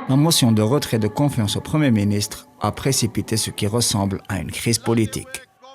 La motion de retrait de confiance au Premier ministre a précipité ce qui ressemble à une crise politique.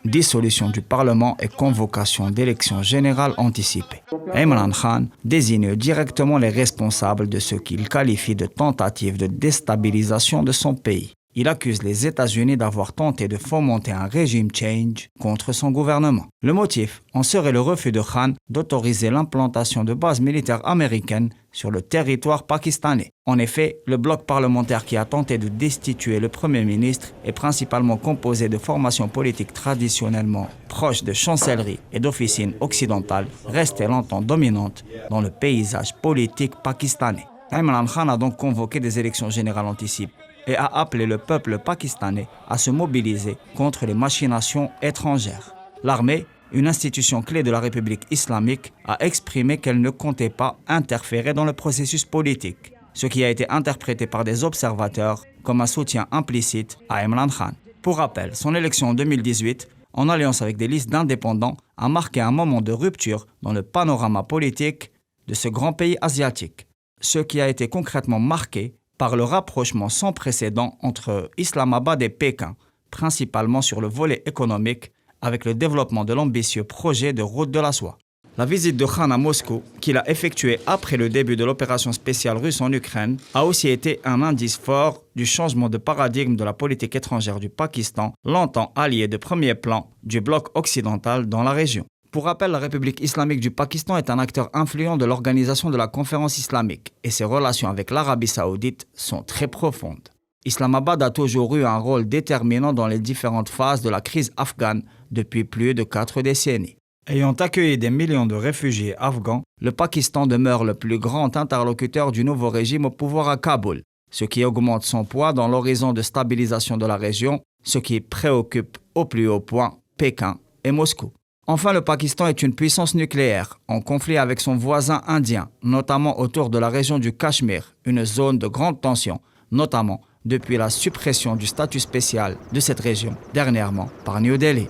Dissolution du Parlement et convocation d'élections générales anticipées. Imran Khan désigne directement les responsables de ce qu'il qualifie de tentative de déstabilisation de son pays. Il accuse les États-Unis d'avoir tenté de fomenter un régime change contre son gouvernement. Le motif en serait le refus de Khan d'autoriser l'implantation de bases militaires américaines sur le territoire pakistanais. En effet, le bloc parlementaire qui a tenté de destituer le Premier ministre est principalement composé de formations politiques traditionnellement proches de chancelleries et d'officines occidentales, restées longtemps dominantes dans le paysage politique pakistanais. Imran Khan a donc convoqué des élections générales anticipées et a appelé le peuple pakistanais à se mobiliser contre les machinations étrangères. L'armée, une institution clé de la République islamique, a exprimé qu'elle ne comptait pas interférer dans le processus politique, ce qui a été interprété par des observateurs comme un soutien implicite à Imran Khan. Pour rappel, son élection en 2018, en alliance avec des listes d'indépendants, a marqué un moment de rupture dans le panorama politique de ce grand pays asiatique, ce qui a été concrètement marqué par le rapprochement sans précédent entre Islamabad et Pékin, principalement sur le volet économique, avec le développement de l'ambitieux projet de route de la soie. La visite de Khan à Moscou, qu'il a effectuée après le début de l'opération spéciale russe en Ukraine, a aussi été un indice fort du changement de paradigme de la politique étrangère du Pakistan, longtemps allié de premier plan du bloc occidental dans la région. Pour rappel, la République islamique du Pakistan est un acteur influent de l'organisation de la conférence islamique et ses relations avec l'Arabie saoudite sont très profondes. Islamabad a toujours eu un rôle déterminant dans les différentes phases de la crise afghane depuis plus de 4 décennies. Ayant accueilli des millions de réfugiés afghans, le Pakistan demeure le plus grand interlocuteur du nouveau régime au pouvoir à Kaboul, ce qui augmente son poids dans l'horizon de stabilisation de la région, ce qui préoccupe au plus haut point Pékin et Moscou. Enfin, le Pakistan est une puissance nucléaire, en conflit avec son voisin indien, notamment autour de la région du Cachemire, une zone de grande tension, notamment depuis la suppression du statut spécial de cette région, dernièrement par New Delhi.